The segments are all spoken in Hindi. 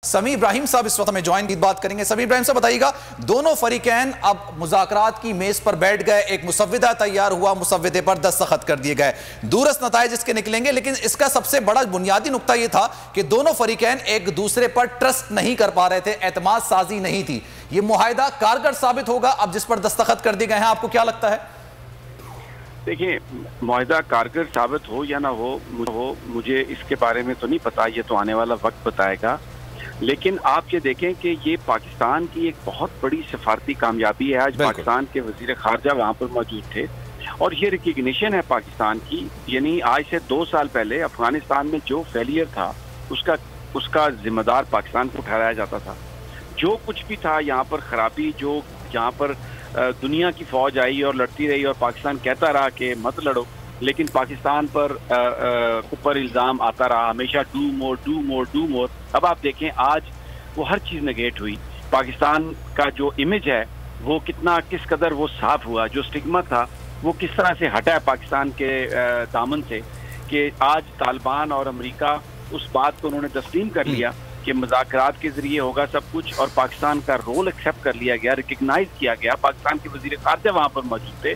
समी इब्राहिम साहब इस वक्त हमें ज्वाइन की बात करेंगे। समी इब्राहिम साहब बताइएगा, दोनों फरीकैन अब मुज़ाकरात की मेज पर बैठ गए, एक मुसव्विदा तैयार हुआ, मुसव्विदे पर दस्तखत कर दिए गए, दूरस नताइज इसके निकलेंगे, लेकिन इसका सबसे बड़ा बुनियादी नुक्ता यह था कि दोनों फरीकैन एक दूसरे पर ट्रस्ट नहीं कर पा रहे थे, एतमाद साजी नहीं थी। यह मुआहिदा कारगर साबित होगा अब जिस पर दस्तखत कर दिए गए हैं, आपको क्या लगता है? देखिए, मुआहिदा कारगर साबित हो या ना हो मुझे इसके बारे में तो नहीं पता, ये तो आने वाला वक्त बताएगा। लेकिन आप ये देखें कि ये पाकिस्तान की एक बहुत बड़ी सफारती कामयाबी है। आज पाकिस्तान के वजीर खारजा वहाँ पर मौजूद थे और ये रिकग्निशन है पाकिस्तान की। यानी आज से 2 साल पहले अफगानिस्तान में जो फेलियर था उसका जिम्मेदार पाकिस्तान को ठहराया जाता था। जो कुछ भी था यहाँ पर खराबी, जो यहाँ पर दुनिया की फौज आई और लड़ती रही और पाकिस्तान कहता रहा कि मत लड़ो, लेकिन पाकिस्तान पर ऊपर इल्ज़ाम आता रहा हमेशा, do more do more do more. अब आप देखें आज वो हर चीज़ नेगेट हुई। पाकिस्तान का जो इमेज है वो किस कदर वो साफ हुआ, जो स्टिग्मा था वो किस तरह से हटा है पाकिस्तान के दामन से, कि आज तालिबान और अमेरिका उस बात को उन्होंने तस्लीम कर लिया कि मुज़ाकरात के जरिए होगा सब कुछ, और पाकिस्तान का रोल एक्सेप्ट कर लिया गया, रिकग्नाइज किया गया। पाकिस्तान के वज़ीर ख़ारजा वहाँ पर मौजूद थे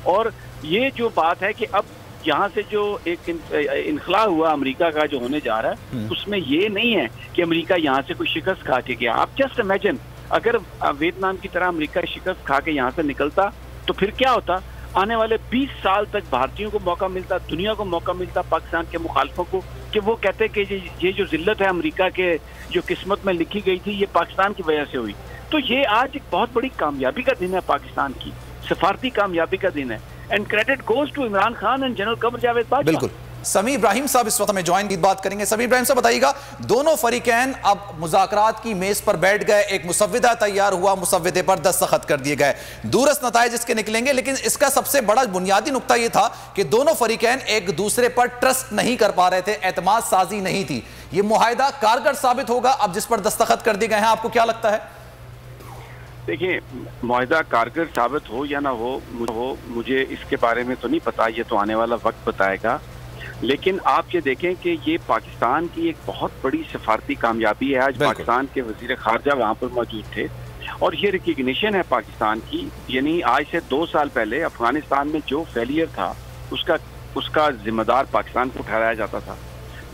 और ये जो बात है कि अब यहाँ से जो एक इनखला हुआ अमेरिका का जो होने जा रहा है, उसमें ये नहीं है कि अमेरिका यहाँ से कोई शिकस्त खा के गया। आप जस्ट इमेजिन, अगर वियतनाम की तरह अमेरिका शिकस्त खा के यहाँ से निकलता तो फिर क्या होता? आने वाले 20 साल तक भारतीयों को मौका मिलता, दुनिया को मौका मिलता, पाकिस्तान के मुखालफों को, कि वो कहते कि ये जो जिल्लत है अमेरिका के जो किस्मत में लिखी गई थी, ये पाकिस्तान की वजह से हुई। तो ये आज एक बहुत बड़ी कामयाबी का दिन है, पाकिस्तान की सफारती कामयाबी का दिन है। And credit goes to Imran Khan and general Qamar Javed Bajwa. बिल्कुल। समी इब्राहिम साहब इस वक्त हमें ज्वाइन की बात करेंगे। समी इब्राहिम साहब बताइएगा, दोनों फरीकैन अब मुज़ाकरात की मेज पर बैठ गए, एक मुसव्विदा तैयार हुआ, मुसव्विदे पर दस्तखत कर दिए गए, दूरस नताइज इसके निकलेंगे, लेकिन इसका सबसे बड़ा बुनियादी नुक्ता यह था कि दोनों फरीकैन एक दूसरे पर ट्रस्ट नहीं कर पा रहे थे, एतमाद साजी नहीं थी। यह मुआहिदा कारगर साबित होगा अब जिस पर दस्तखत कर दिए गए हैं, आपको क्या लगता है? देखिए, मुआहिदा कारगर साबित हो या ना हो मुझे इसके बारे में तो नहीं पता, ये तो आने वाला वक्त बताएगा। लेकिन आप ये देखें कि ये पाकिस्तान की एक बहुत बड़ी सफारती कामयाबी है। आज पाकिस्तान के वजीर खारजा वहाँ पर मौजूद थे और ये रिकग्निशन है पाकिस्तान की। यानी आज से 2 साल पहले अफगानिस्तान में जो फेलियर था उसका जिम्मेदार पाकिस्तान को ठहराया जाता था।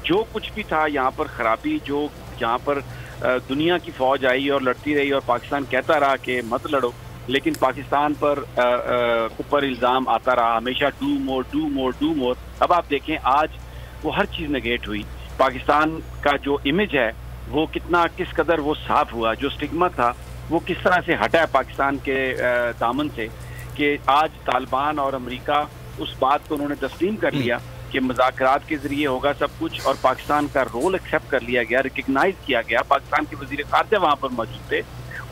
जो कुछ भी था यहाँ पर खराबी, जो यहाँ पर दुनिया की फौज आई और लड़ती रही और पाकिस्तान कहता रहा कि मत लड़ो, लेकिन पाकिस्तान पर ऊपर इल्ज़ाम आता रहा हमेशा, do more do more do more. अब आप देखें आज वो हर चीज़ नेगेट हुई। पाकिस्तान का जो इमेज है वो किस कदर वो साफ हुआ, जो स्टिग्मा था वो किस तरह से हटा है पाकिस्तान के दामन से, कि आज तालिबान और अमेरिका उस बात को उन्होंने तस्लीम कर लिया कि मुज़ाकरात के जरिए होगा सब कुछ, और पाकिस्तान का रोल एक्सेप्ट कर लिया गया, रिकग्नाइज किया गया। पाकिस्तान के वज़ीर ख़ारजा वहाँ पर मौजूद थे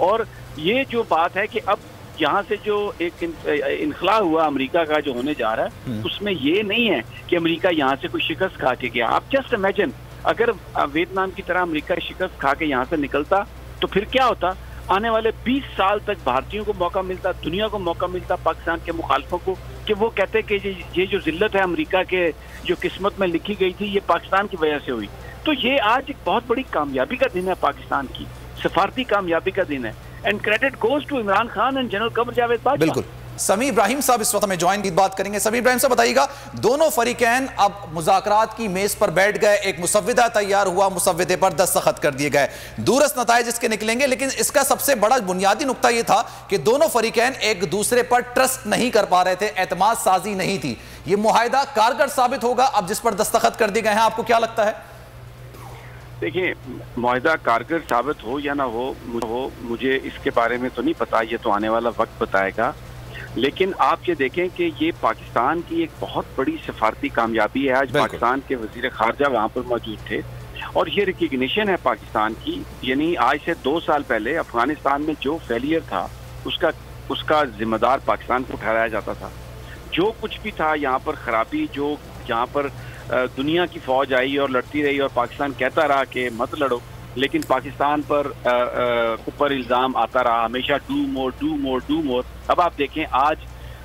और ये जो बात है कि अब यहाँ से जो एक इनखला हुआ अमेरिका का जो होने जा रहा है, उसमें ये नहीं है कि अमेरिका यहाँ से कोई शिकस्त खा के गया। आप जस्ट इमेजिन, अगर वियतनाम की तरह अमेरिका शिकस्त खा के यहाँ से निकलता तो फिर क्या होता? आने वाले 20 साल तक भारतीयों को मौका मिलता, दुनिया को मौका मिलता, पाकिस्तान के मुखालफों को, कि वो कहते कि ये जो जिल्लत है अमेरिका के जो किस्मत में लिखी गई थी, ये पाकिस्तान की वजह से हुई। तो ये आज एक बहुत बड़ी कामयाबी का दिन है, पाकिस्तान की सफारती कामयाबी का दिन है। And credit goes to Imran Khan and general Qamar Javed Bajwa. बिल्कुल। समी इब्राहिम साहब इस वक्त हमें ज्वाइन की बात करेंगे। समी इब्राहिम साहब बताइएगा, दोनों फरीकैन अब मुज़ाकरात की मेज पर बैठ गए, एक मुसव्विदा तैयार हुआ, मुसव्विदे पर दस्तखत कर दिए गए, दूरस नताइज इसके निकलेंगे, लेकिन इसका सबसे बड़ा बुनियादी नुक्ता यह था कि दोनों फरीकैन एक दूसरे पर ट्रस्ट नहीं कर पा रहे थे, एतमाद साजी नहीं थी। यह मुआहिदा कारगर साबित होगा अब जिस पर दस्तखत कर दिए गए हैं, आपको क्या लगता है? देखिए, मुआहिदा कारगर साबित हो या ना हो मुझे इसके बारे में तो नहीं पता, ये तो आने वाला वक्त बताएगा। लेकिन आप ये देखें कि ये पाकिस्तान की एक बहुत बड़ी सफारती कामयाबी है। आज पाकिस्तान के वजीर खारजा वहाँ पर मौजूद थे और ये रिकग्निशन है पाकिस्तान की। यानी आज से 2 साल पहले अफगानिस्तान में जो फेलियर था उसका जिम्मेदार पाकिस्तान को ठहराया जाता था। जो कुछ भी था यहाँ पर खराबी, जो यहाँ पर दुनिया की फौज आई और लड़ती रही और पाकिस्तान कहता रहा कि मत लड़ो, लेकिन पाकिस्तान पर ऊपर इल्ज़ाम आता रहा हमेशा, do more do more do more. अब आप देखें आज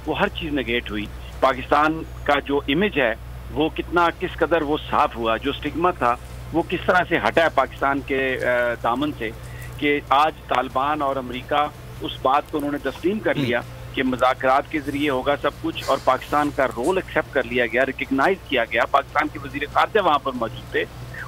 वो हर चीज़ नेगेट हुई। पाकिस्तान का जो इमेज है वो किस कदर वो साफ हुआ, जो स्टिग्मा था वो किस तरह से हटा है पाकिस्तान के दामन से, कि आज तालिबान और अमेरिका उस बात को उन्होंने तस्लीम कर लिया कि मुज़ाकरात के जरिए होगा सब कुछ, और पाकिस्तान का रोल एक्सेप्ट कर लिया गया, रिकग्नाइज किया गया। पाकिस्तान के वज़ीर ख़ारजा वहाँ पर मौजूद थे।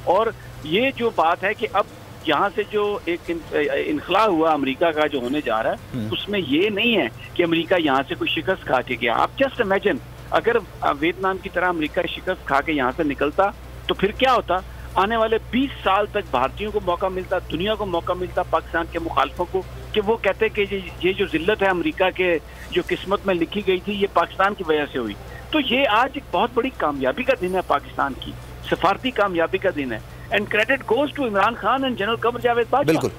और ये जो बात है कि अब यहाँ से जो एक इनखला हुआ अमेरिका का जो होने जा रहा है, उसमें ये नहीं है कि अमेरिका यहाँ से कोई शिकस्त खा के गया। आप जस्ट इमेजिन, अगर वियतनाम की तरह अमेरिका शिकस्त खा के यहाँ से निकलता तो फिर क्या होता? आने वाले 20 साल तक भारतीयों को मौका मिलता, दुनिया को मौका मिलता, पाकिस्तान के मुखालफों को, कि वो कहते कि ये जो जिल्लत है अमेरिका के जो किस्मत में लिखी गई थी, ये पाकिस्तान की वजह से हुई। तो ये आज एक बहुत बड़ी कामयाबी का दिन है पाकिस्तान की, सफारती कामयाबी का दिन है। And credit goes to Imran Khan and general Qamar Javed Bajwa. बिल्कुल।